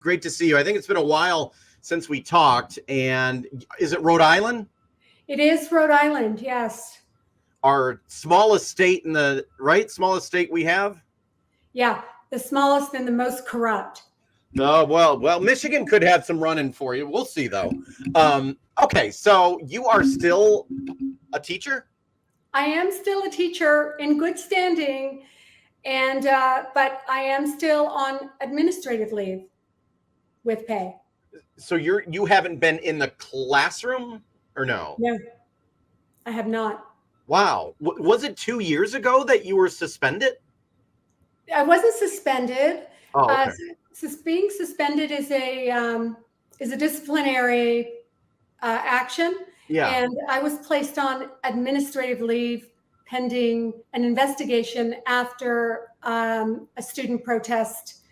Great to see you. I think it's been a while since we talked. And is it Rhode Island? It is Rhode Island, yes. Our smallest state in the right? Smallest state we have? Yeah, the smallest and the most corrupt. No, well, Michigan could have some running for you. We'll see, though. Okay, so you are still a teacher? I am still a teacher in good standing, and but I am still on administrative leave with pay. So you haven't been in the classroom, or no? No, I have not. Wow. Was it 2 years ago that you were suspended? I wasn't suspended. Oh, okay. Being suspended is a disciplinary action. Yeah. And I was placed on administrative leave pending an investigation after a student protest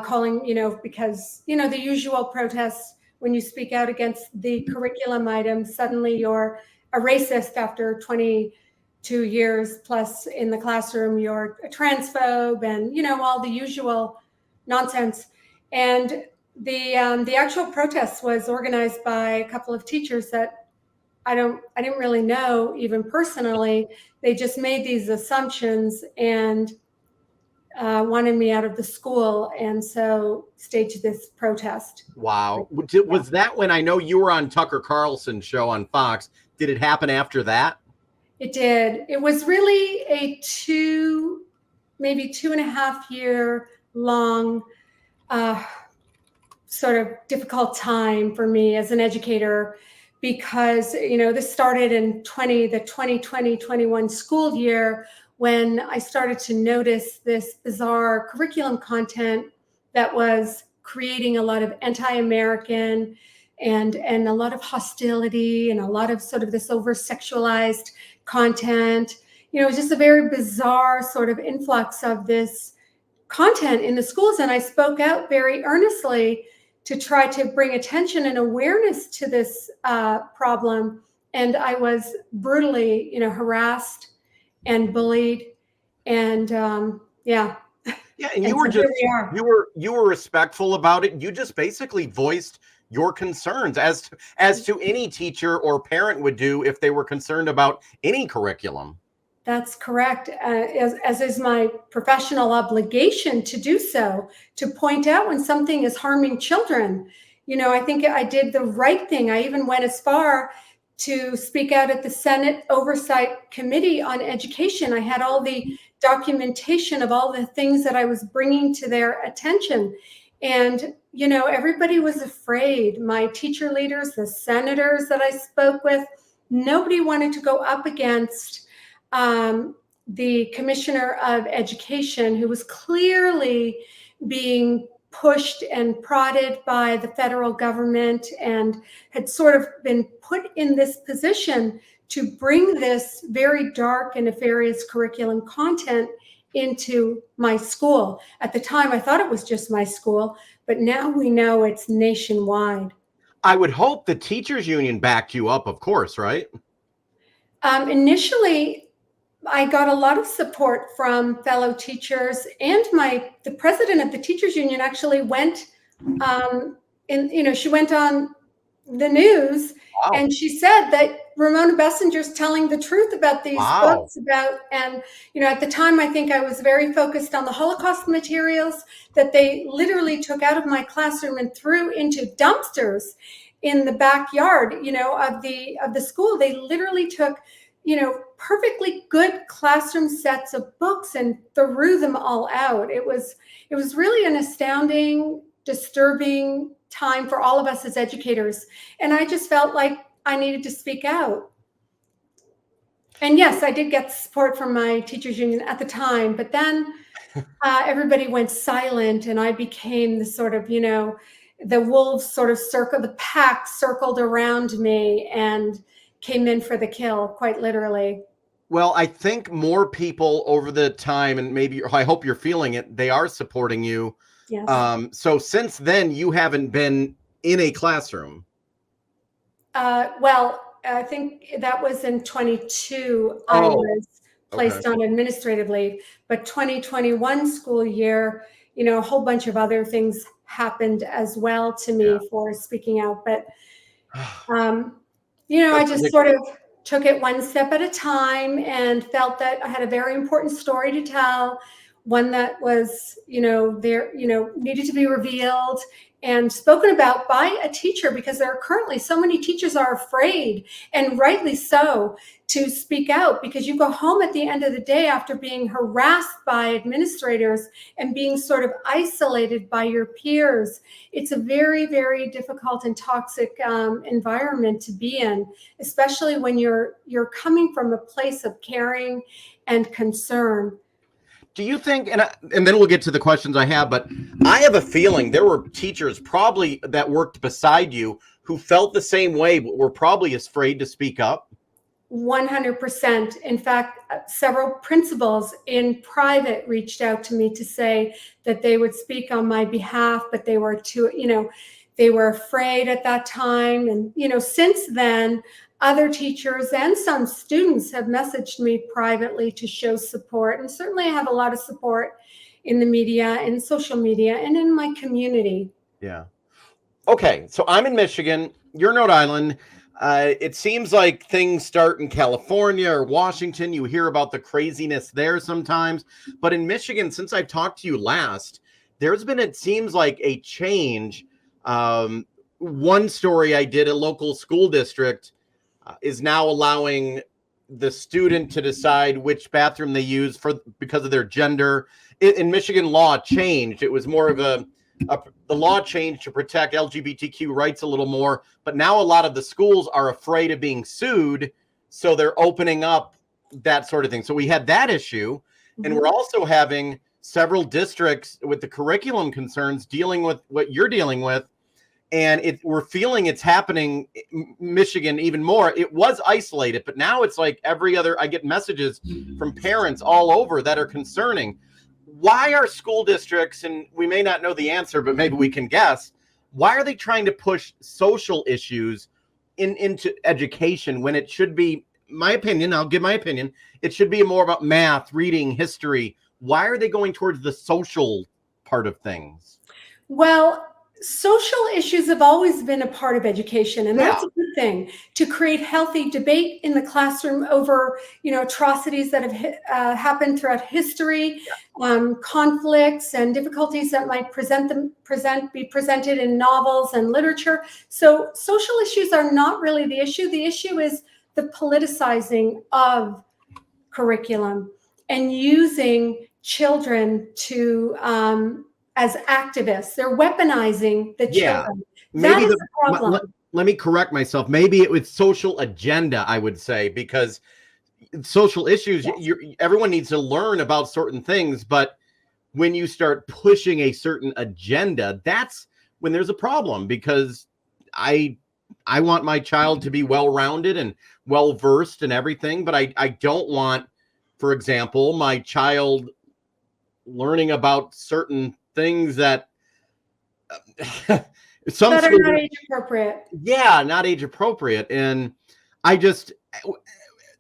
calling, because, the usual protests when you speak out against the curriculum items, suddenly you're a racist after 22 years plus in the classroom, you're a transphobe and, all the usual nonsense. And the actual protest was organized by a couple of teachers that I didn't really know even personally. They just made these assumptions and wanted me out of the school, and so staged this protest. Wow. Was that when, I know you were on Tucker Carlson's show on Fox? Did it happen after that? It did. It was really a maybe 2.5 year long sort of difficult time for me as an educator, because this started in the 2020-21 school year, when I started to notice this bizarre curriculum content that was creating a lot of anti-American and a lot of hostility and a lot of sort of this over-sexualized content. It was just a very bizarre sort of influx of this content in the schools, and I spoke out very earnestly to try to bring attention and awareness to this problem. And I was brutally, harassed and bullied, and yeah. Yeah, and you were just you were respectful about it. You just basically voiced your concerns as to any teacher or parent would do if they were concerned about any curriculum. That's correct, as is my professional obligation to do so, to point out when something is harming children. I think I did the right thing. I even went as far to speak out at the Senate Oversight Committee on Education. I had all the documentation of all the things that I was bringing to their attention. And, everybody was afraid. My teacher leaders, the senators that I spoke with, nobody wanted to go up against the Commissioner of Education, who was clearly being pushed and prodded by the federal government and had sort of been put in this position to bring this very dark and nefarious curriculum content into my school. At the time, I thought it was just my school, but now we know it's nationwide. I would hope the teachers union backed you up, of course, right? Initially, I got a lot of support from fellow teachers, and the president of the teachers union actually went, she went on the news. Wow. And she said that Ramona Bessinger's telling the truth about these books and at the time, I think I was very focused on the Holocaust materials that they literally took out of my classroom and threw into dumpsters in the backyard, of the school. They literally took, perfectly good classroom sets of books and threw them all out. It was really an astounding, disturbing time for all of us as educators. And I just felt like I needed to speak out. And yes, I did get support from my teachers union at the time, but then everybody went silent, and I became the sort of, the wolves sort of the pack circled around me and came in for the kill, quite literally. Well, I think more people over the time, and maybe I hope you're feeling it, they are supporting you. Yes. So since then, you haven't been in a classroom. Well, I think that was in 22. I was placed on administrative leave, but 2021 school year, a whole bunch of other things happened as well to me for speaking out. But, I just sort of took it one step at a time and felt that I had a very important story to tell, one that was, needed to be revealed and spoken about by a teacher, because there are currently so many teachers are afraid, and rightly so, to speak out, because you go home at the end of the day after being harassed by administrators and being sort of isolated by your peers. It's a very, very difficult and toxic environment to be in, especially when you're coming from a place of caring and concern. Do you think, and then we'll get to the questions I have, but I have a feeling there were teachers probably that worked beside you who felt the same way, but were probably afraid to speak up? 100%. In fact, several principals in private reached out to me to say that they would speak on my behalf, but they were they were afraid at that time. And, since then, other teachers and some students have messaged me privately to show support. And certainly I have a lot of support in the media and social media and in my community. Yeah. Okay. So I'm in Michigan. You're in Rhode Island. It seems like things start in California or Washington. You hear about the craziness there sometimes. But in Michigan, since I've talked to you last, there's been, it seems like, a change. One story I did, a local school district is now allowing the student to decide which bathroom they use because of their gender. In Michigan, law changed. It was more of the law changed to protect LGBTQ rights a little more, but now a lot of the schools are afraid of being sued, so they're opening up that sort of thing. So we had that issue, and we're also having several districts with the curriculum concerns dealing with what you're dealing with, and we're feeling it's happening in Michigan even more. It was isolated, but now it's like I get messages from parents all over that are concerning. Why are school districts, and we may not know the answer, but maybe we can guess, why are they trying to push social issues into education when it should be, my opinion, I'll give my opinion, it should be more about math, reading, history. Why are they going towards the social part of things? Well, social issues have always been a part of education, and that's a good thing, to create healthy debate in the classroom over, atrocities that have happened throughout history, conflicts and difficulties that might be presented in novels and literature. So social issues are not really the issue. The issue is the politicizing of curriculum and using children to as activists. They're weaponizing the children. That is the problem. Let me correct myself. Maybe it was social agenda, I would say, because social issues, everyone needs to learn about certain things, but when you start pushing a certain agenda, that's when there's a problem, because I want my child to be well-rounded and well-versed in everything, but I don't want, for example, my child learning about certain things that some that are not age appropriate. Yeah, not age appropriate. And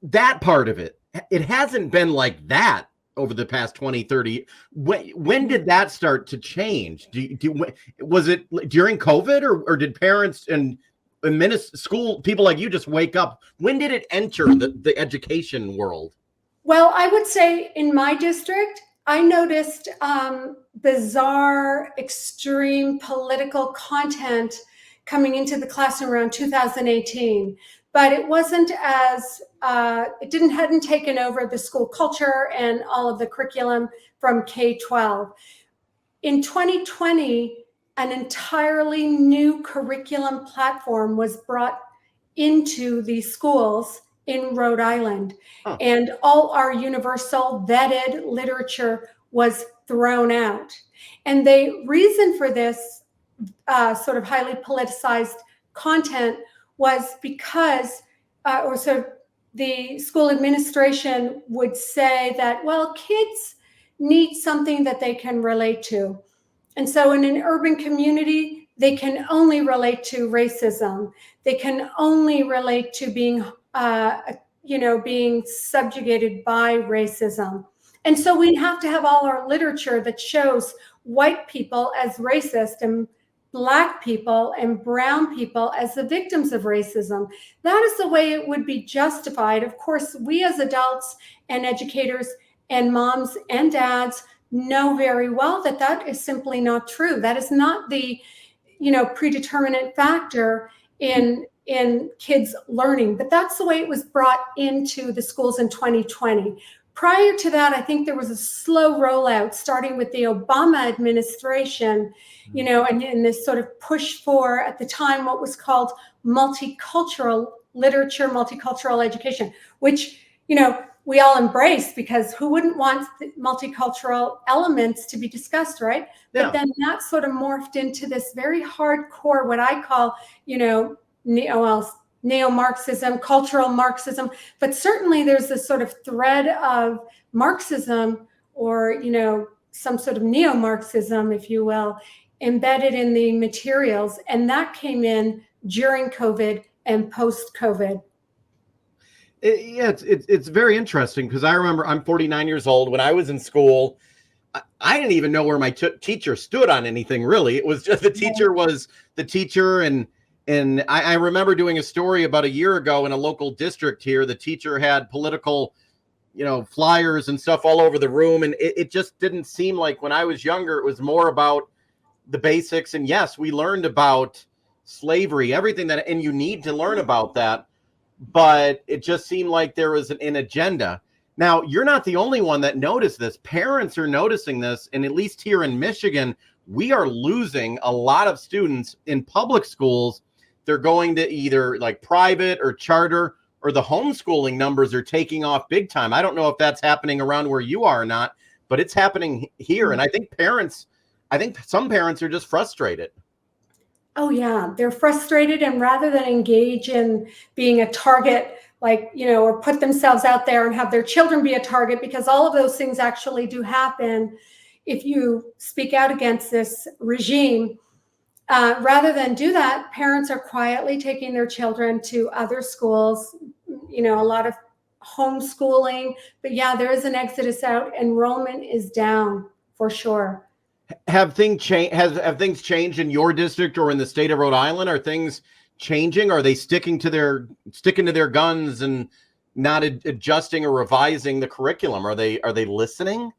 that part of it hasn't been like that over the past 20, 30. When did that start to change? Was it during COVID, or did parents and school people like you just wake up? When did it enter the education world? Well, I would say in my district, I noticed bizarre, extreme political content coming into the classroom around 2018, but it wasn't as hadn't taken over the school culture and all of the curriculum from K-12. In 2020, an entirely new curriculum platform was brought into the schools in Rhode Island, and all our universal vetted literature was thrown out. And the reason for this sort of highly politicized content was because, the school administration would say that, well, kids need something that they can relate to. And so in an urban community, they can only relate to racism. They can only relate to being being subjugated by racism. And so we have to have all our literature that shows white people as racist and Black people and brown people as the victims of racism. That is the way it would be justified. Of course, we as adults and educators and moms and dads know very well that that is simply not true. That is not the, predeterminate factor in kids learning. But that's the way it was brought into the schools in 2020. Prior to that, I think there was a slow rollout, starting with the Obama administration, and this sort of push for, at the time, what was called multicultural literature, multicultural education, which, we all embrace, because who wouldn't want the multicultural elements to be discussed, right? Yeah. But then that sort of morphed into this very hardcore, what I call, neo-Marxism, cultural Marxism, but certainly there's this sort of thread of Marxism, or, some sort of neo-Marxism, if you will, embedded in the materials. And that came in during COVID and post-COVID. It's very interesting, because I remember, I'm 49 years old. When I was in school, I didn't even know where my teacher stood on anything, really. It was just the teacher was the teacher. And I remember doing a story about a year ago in a local district here. The teacher had political, flyers and stuff all over the room. And it just didn't seem like, when I was younger, it was more about the basics. And yes, we learned about slavery, everything that, and you need to learn about that. But it just seemed like there was an agenda. Now, you're not the only one that noticed this. Parents are noticing this. And at least here in Michigan, we are losing a lot of students in public schools. They're going to either like private or charter, or the homeschooling numbers are taking off big time. I don't know if that's happening around where you are or not, but it's happening here. And I think some parents are just frustrated. Oh, yeah, they're frustrated. And rather than engage in being a target, or put themselves out there and have their children be a target, because all of those things actually do happen if you speak out against this regime. Rather than do that, parents are quietly taking their children to other schools, a lot of homeschooling. But yeah, there is an exodus out. Enrollment is down for sure. Have things changed in your district or in the state of Rhode Island? Are things changing? Are they sticking to their guns and not adjusting or revising the curriculum? Are they listening?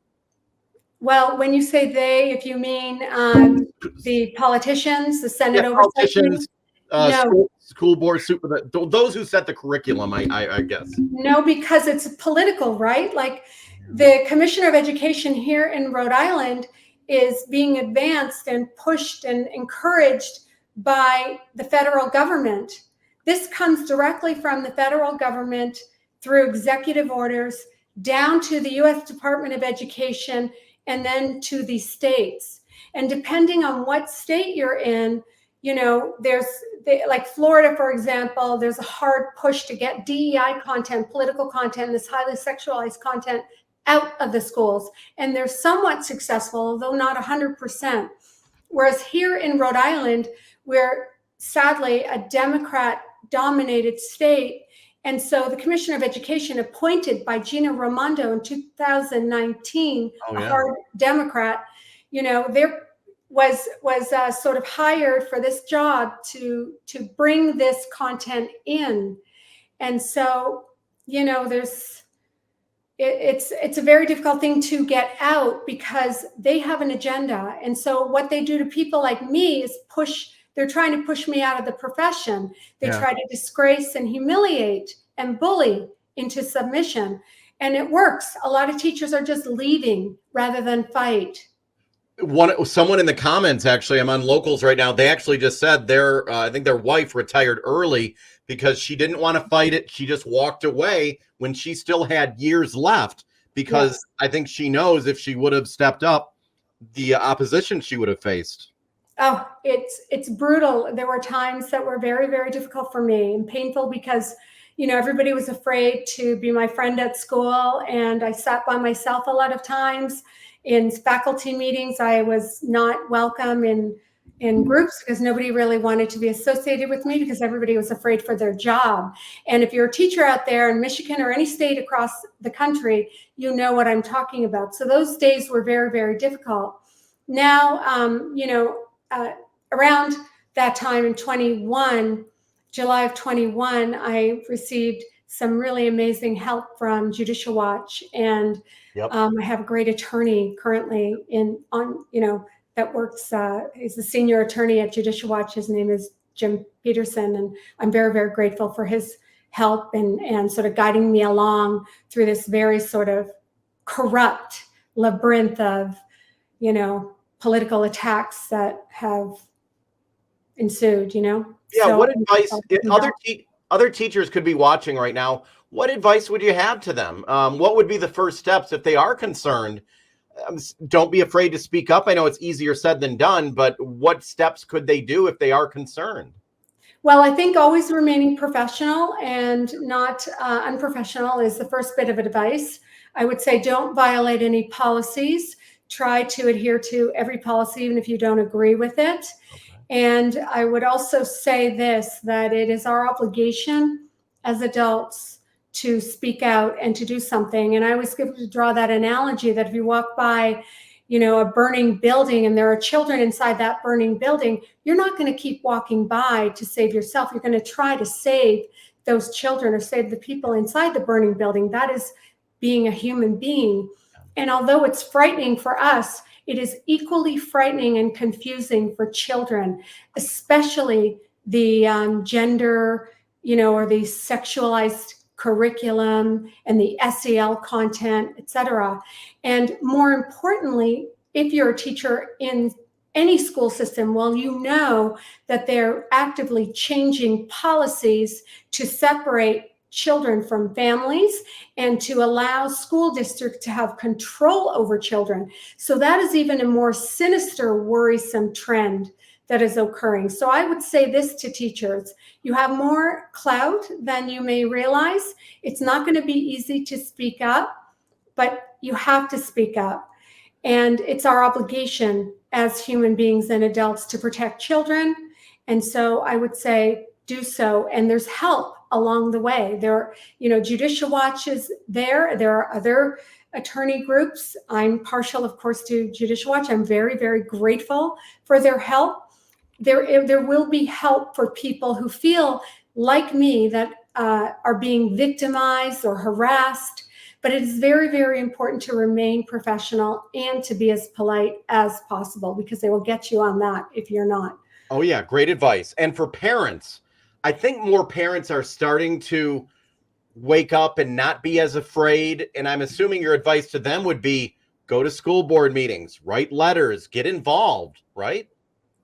Well, when you say they, if you mean the politicians, the Senate oversight politicians, school board, those who set the curriculum, I guess. No, because it's political, right? Like the Commissioner of Education here in Rhode Island is being advanced and pushed and encouraged by the federal government. This comes directly from the federal government through executive orders down to the U.S. Department of Education and then to the states. And depending on what state you're in, like Florida, for example, there's a hard push to get DEI content, political content, this highly sexualized content out of the schools. And they're somewhat successful, although not 100%. Whereas here in Rhode Island, we're sadly a Democrat-dominated state. And so the Commissioner of Education, appointed by Gina Raimondo in 2019, a hard Democrat, there was sort of hired for this job to bring this content in. And so, it's a very difficult thing to get out, because they have an agenda. And so what they do to people like me is they're trying to push me out of the profession. They try to disgrace and humiliate and bully into submission. And it works. A lot of teachers are just leaving rather than fight. Someone in the comments, actually, I'm on Locals right now. They actually just said I think their wife retired early because she didn't want to fight it. She just walked away when she still had years left, because I think she knows if she would have stepped up, the opposition she would have faced. Oh, it's brutal. There were times that were very, very difficult for me and painful, because everybody was afraid to be my friend at school, and I sat by myself a lot of times. In faculty meetings, I was not welcome in groups, because nobody really wanted to be associated with me, because everybody was afraid for their job. And if you're a teacher out there in Michigan or any state across the country, you know what I'm talking about. So those days were very, very difficult. now, around that time in July of 21, I received some really amazing help from Judicial Watch, and I have a great attorney currently that works. He's the senior attorney at Judicial Watch. His name is Jim Peterson, and I'm very, very grateful for his help and sort of guiding me along through this very sort of corrupt labyrinth of, political attacks that have ensued, Yeah. So, what advice, if other teachers could be watching right now, what advice would you have to them? What would be the first steps if they are concerned? Don't be afraid to speak up. I know it's easier said than done, but what steps could they do if they are concerned? Well, I think always remaining professional and not unprofessional is the first bit of advice. I would say don't violate any policies. Try to adhere to every policy, even if you don't agree with it. Okay. And I would also say this, that it is our obligation as adults to speak out and to do something. And I always draw that analogy that if you walk by, a burning building and there are children inside that burning building, you're not going to keep walking by to save yourself. You're going to try to save those children or save the people inside the burning building. That is being a human being. And although it's frightening for us, it is equally frightening and confusing for children, especially the gender, or the sexualized curriculum and the SEL content, etc. And more importantly, if you're a teacher in any school system, well, you know that they're actively changing policies to separate children from families and to allow school districts to have control over children. So that is even a more sinister, worrisome trend that is occurring. So I would say this to teachers: you have more clout than you may realize. It's not going to be easy to speak up, but you have to speak up. And it's our obligation as human beings and adults to protect children. And so I would say do so. And there's help along the way. There are, Judicial Watch is there. There are other attorney groups. I'm partial, of course, to Judicial Watch. I'm very, very grateful for their help. There will be help for people who feel like me that are being victimized or harassed. But it is very, very important to remain professional and to be as polite as possible, because they will get you on that if you're not. Oh, yeah. Great advice. And for parents, I think more parents are starting to wake up and not be as afraid. And I'm assuming your advice to them would be go to school board meetings, write letters, get involved, right?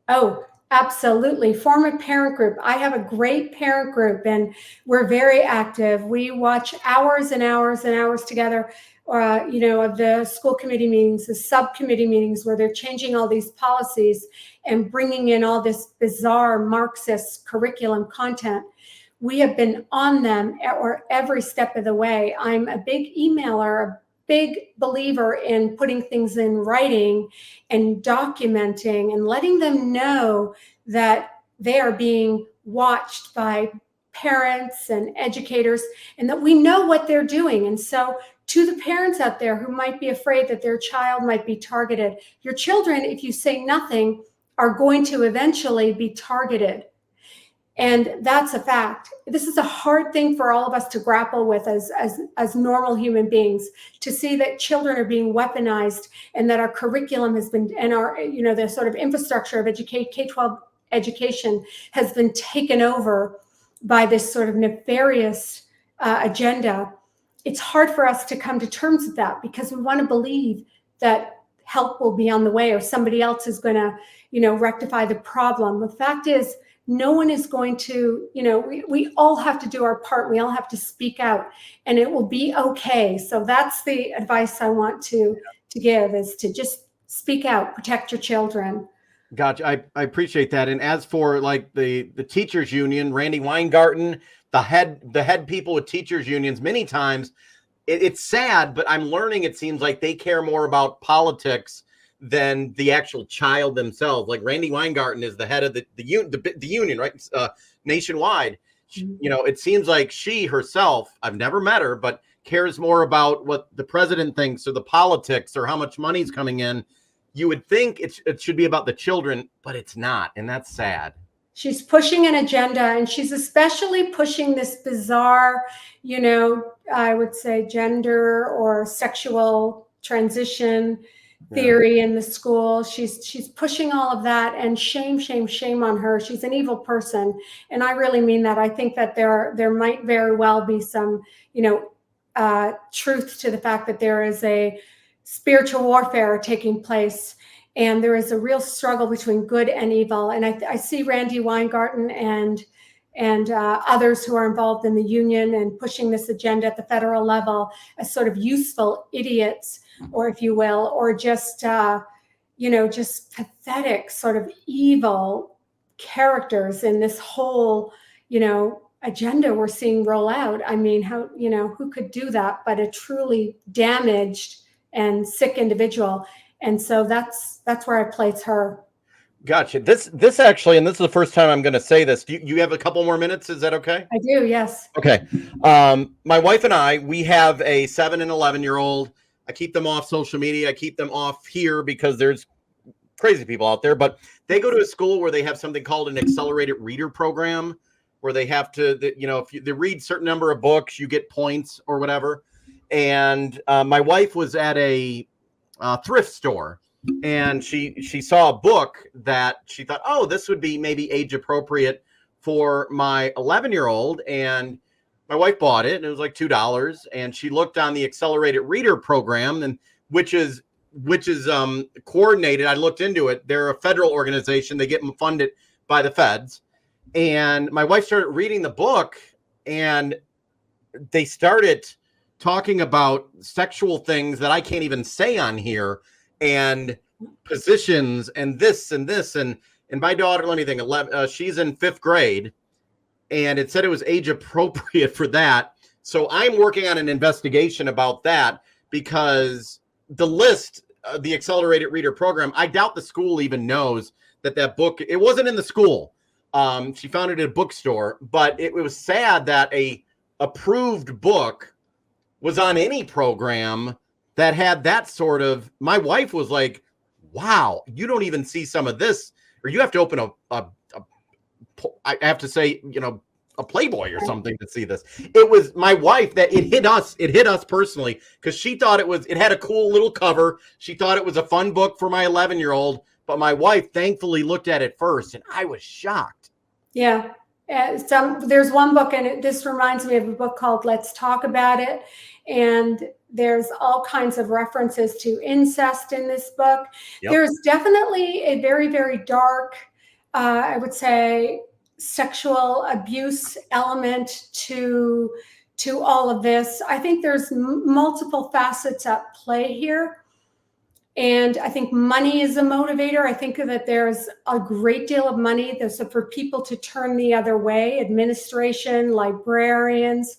Oh, absolutely. Form a parent group. I have a great parent group and we're very active. We watch hours and hours and hours together, of the school committee meetings, the subcommittee meetings where they're changing all these policies and bringing in all this bizarre Marxist curriculum content. We have been on them every step of the way. I'm a big emailer, a big believer in putting things in writing and documenting and letting them know that they are being watched by parents and educators and that we know what they're doing. And so to the parents out there who might be afraid that their child might be targeted, your children, if you say nothing, are going to eventually be targeted. And that's a fact. This is a hard thing for all of us to grapple with as normal human beings, to see that children are being weaponized and that our curriculum has been, and our, the sort of infrastructure of K-12 education has been taken over by this sort of nefarious agenda. It's hard for us to come to terms with that because we want to believe that help will be on the way or somebody else is going to, rectify the problem. The fact is, no one is going to, we all have to do our part. We all have to speak out and it will be okay. So that's the advice I want to give, is to just speak out, protect your children. Gotcha. I appreciate that. And as for like the teachers union, Randy Weingarten, the head people with teachers unions, many times it's sad, but I'm learning it seems like they care more about politics than the actual child themselves. Like Randy Weingarten is the head of the union, right? Nationwide. It seems like she herself, I've never met her, but cares more about what the president thinks or the politics or how much money's coming in. you would think it should be about the children, but it's not. And that's sad. She's pushing an agenda, and she's especially pushing this bizarre, I would say gender or sexual transition theory in the school. She's pushing all of that, and shame, shame, shame on her. She's an evil person. And I really mean that. I think that there might very well be some, truth to the fact that there is a spiritual warfare taking place. And there is a real struggle between good and evil. And I see Randy Weingarten and others who are involved in the union and pushing this agenda at the federal level as sort of useful idiots, or if you will, or just, just pathetic sort of evil characters in this whole, agenda we're seeing roll out. I mean, who could do that but a truly damaged and sick individual? And so that's where I place her. Gotcha. This actually, and this is the first time I'm going to say this. Do you have a couple more minutes? Is that okay? I do. Yes. Okay. My wife and I, we have a 7 and 11-year-old. I keep them off social media. I keep them off here because there's crazy people out there, but they go to a school where they have something called an accelerated reader program, where they have to, if they read certain number of books, you get points or whatever. And my wife was at a thrift store, and she saw a book that she thought, oh, this would be maybe age appropriate for my 11-year-old. And my wife bought it, and it was like $2. And she looked on the accelerated reader program, and which is coordinated. I looked into it. They're a federal organization. They get funded by the feds. And my wife started reading the book, and they started talking about sexual things that I can't even say on here, and positions and this and this. And my daughter, let me think, 11, she's in 5th grade, and it said it was age appropriate for that. So I'm working on an investigation about that, because the list, the accelerated reader program, I doubt the school even knows that book, it wasn't in the school. She found it at a bookstore, but it was sad that a approved book was on any program that had that sort of. My wife was like, wow, you don't even see some of this, or you have to open I have to say, a Playboy or something to see this. It was my wife that it hit us personally, because she thought it had a cool little cover. She thought it was a fun book for my 11-year-old, but my wife thankfully looked at it first, and I was shocked. Yeah. There's one book, and this reminds me of a book called Let's Talk About It. And there's all kinds of references to incest in this book. Yep. There's definitely a very, very dark, I would say, sexual abuse element to all of this. I think there's multiple facets at play here. And I think money is a motivator. I think that there's a great deal of money for people to turn the other way. Administration, librarians,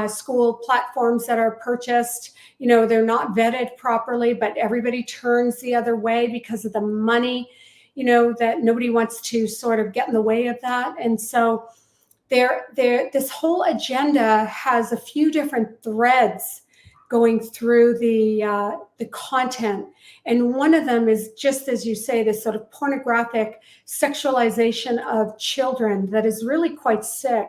school platforms that are purchased, they're not vetted properly, but everybody turns the other way because of the money, that nobody wants to sort of get in the way of that. And so this whole agenda has a few different threads going through the content. And one of them is, just as you say, this sort of pornographic sexualization of children that is really quite sick.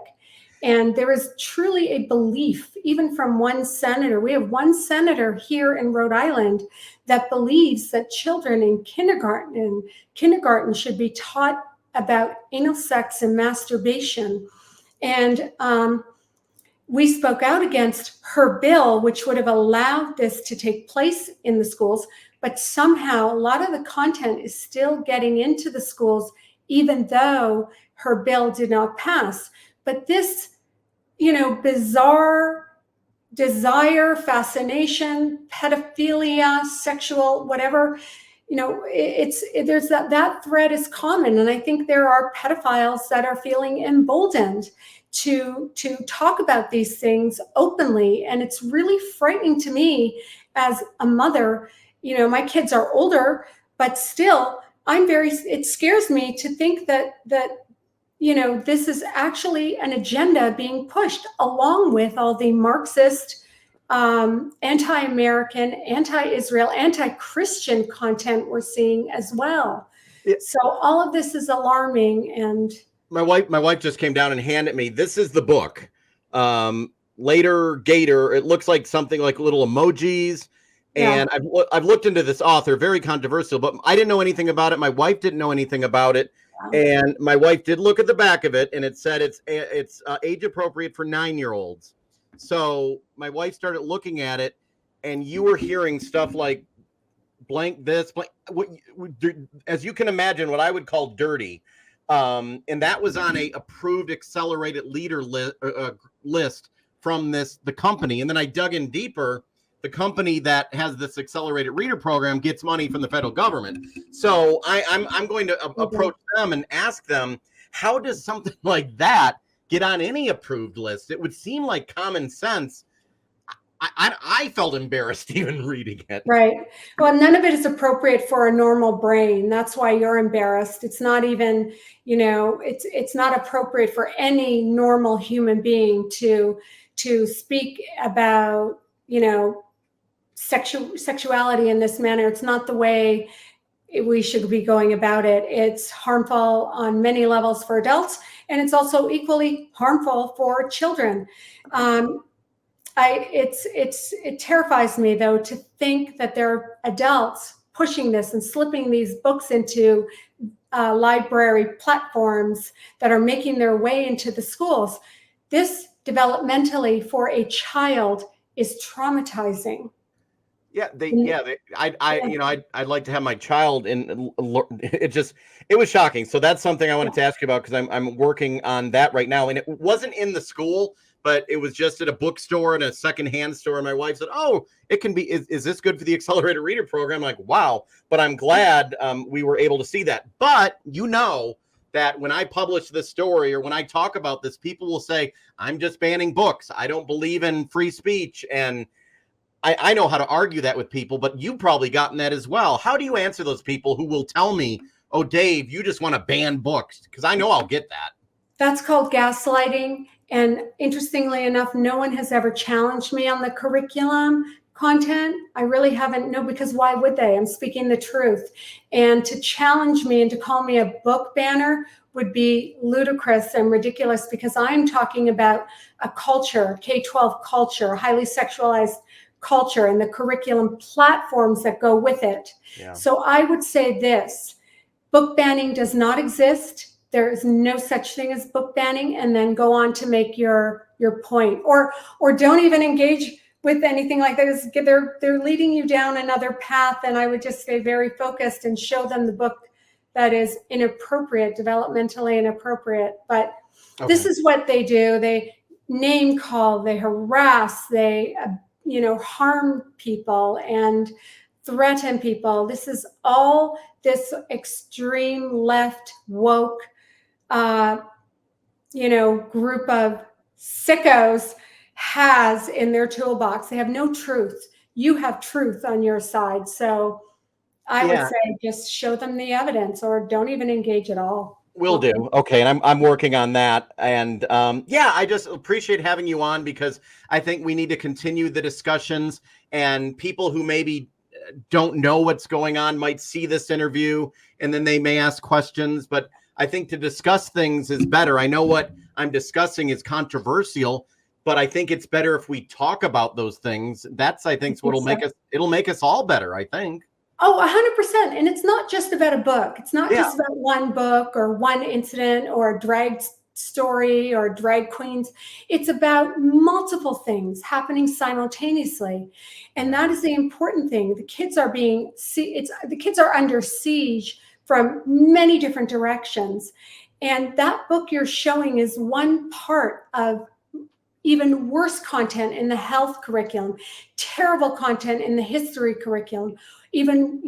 And there is truly a belief, even from one senator. We have one senator here in Rhode Island that believes that children in kindergarten should be taught about anal sex and masturbation. And we spoke out against her bill, which would have allowed this to take place in the schools, but somehow a lot of the content is still getting into the schools, even though her bill did not pass. But this, bizarre desire, fascination, pedophilia, sexual, whatever, there's that thread is common. And I think there are pedophiles that are feeling emboldened to talk about these things openly. And it's really frightening to me as a mother. My kids are older, but still it scares me to think that this is actually an agenda being pushed along with all the Marxist anti-American, anti-Israel, anti-Christian content we're seeing as well. Yeah. So all of this is alarming. And my wife just came down and handed me, this is the book. Later Gator. It looks like something like little emojis. And I've looked into this author, very controversial, but I didn't know anything about it. My wife didn't know anything about it. And my wife did look at the back of it, and it said it's age appropriate for 9-year-olds. So my wife started looking at it, and you were hearing stuff like blank this, blank, as you can imagine, what I would call dirty. And that was on a approved accelerated leader list from the company. And then I dug in deeper. The company that has this accelerated reader program gets money from the federal government. So I'm going to approach them and ask them, how does something like that get on any approved list? It would seem like common sense. I felt embarrassed even reading it. Right. Well, none of it is appropriate for a normal brain. That's why you're embarrassed. It's not even, it's not appropriate for any normal human being to speak about, sexuality in this manner. It's not the way we should be going about it. It's harmful on many levels for adults, and it's also equally harmful for children. It terrifies me, though, to think that there are adults pushing this and slipping these books into library platforms that are making their way into the schools. This developmentally for a child is traumatizing. I'd like to have my child in. It was shocking. So that's something I wanted to ask you about, because I'm working on that right now, and it wasn't in the school, but it was just at a bookstore and a secondhand store. And my wife said, "Oh, it can be. Is this good for the accelerated reader program?" I'm like, wow. But I'm glad we were able to see that. But that when I publish this story or when I talk about this, people will say, "I'm just banning books. I don't believe in free speech." And I know how to argue that with people, but you've probably gotten that as well. How do you answer those people who will tell me, "Oh, Dave, you just want to ban books"? Because I know I'll get that. That's called gaslighting. And interestingly enough, no one has ever challenged me on the curriculum content. I really haven't. No, because why would they? I'm speaking the truth. And to challenge me and to call me a book banner would be ludicrous and ridiculous, because I'm talking about a culture, K-12 culture, highly sexualized culture, and the curriculum platforms that go with it. Yeah. So I would say this: book banning does not exist. There is no such thing as book banning, and then go on to make your point, or don't even engage with anything like this. They're leading you down another path, and I would just stay very focused and show them the book that is inappropriate, developmentally inappropriate. But This is what they do. They name call, they harass, they harm people and threaten people. This is all this extreme left woke group of sickos has in their toolbox. They have no truth. You have truth on your side. So I would say just show them the evidence, or don't even engage at all. Will do. Okay. And I'm working on that. And I just appreciate having you on, because I think we need to continue the discussions, and people who maybe don't know what's going on might see this interview and then they may ask questions. But I think to discuss things is better. I know what I'm discussing is controversial, but I think it's better if we talk about those things. That's, I think, what'll make us all better, I think. Oh, 100%. And it's not just about a book. It's not just about one book or one incident or a drag story or drag queens. It's about multiple things happening simultaneously. And that is the important thing. The kids are the kids are under siege from many different directions. And that book you're showing is one part of even worse content in the health curriculum, terrible content in the history curriculum, even,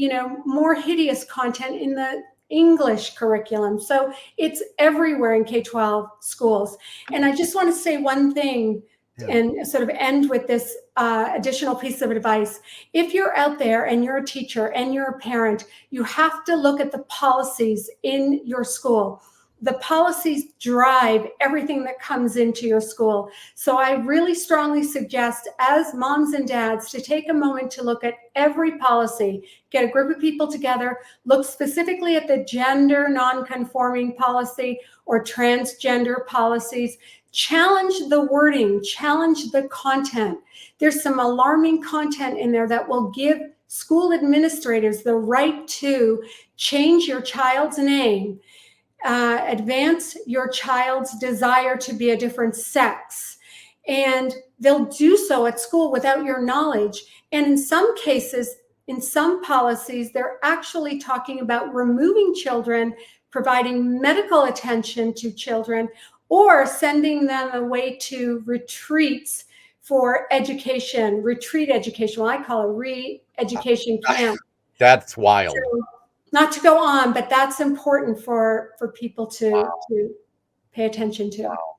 more hideous content in the English curriculum. So it's everywhere in K-12 schools. And I just want to say one thing and sort of end with this additional piece of advice. If you're out there and you're a teacher and you're a parent, you have to look at the policies in your school. the policies drive everything that comes into your school. So I really strongly suggest, as moms and dads, to take a moment to look at every policy, get a group of people together, look specifically at the gender non-conforming policy or transgender policies, challenge the wording, challenge the content. There's some alarming content in there that will give school administrators the right to change your child's name, advance your child's desire to be a different sex. And they'll do so at school without your knowledge. And in some cases, in some policies, they're actually talking about removing children, providing medical attention to children, or sending them away to retreats for education, retreat education. Well, I call it re-education camp. That's wild. So, not to go on, but that's important for people to pay attention to. Wow.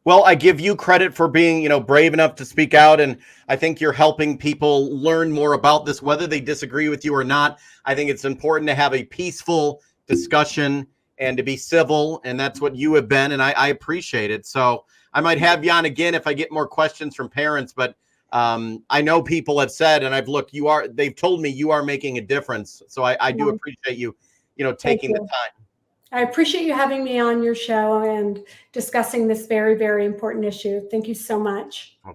Well, I give you credit for being, brave enough to speak out. And I think you're helping people learn more about this, whether they disagree with you or not. I think it's important to have a peaceful discussion and to be civil. And that's what you have been. And I appreciate it. So I might have you on again if I get more questions from parents. But I know people have said, and I've looked, they've told me you are making a difference. So I do appreciate you, taking the time. I appreciate you having me on your show and discussing this very, very important issue. Thank you so much.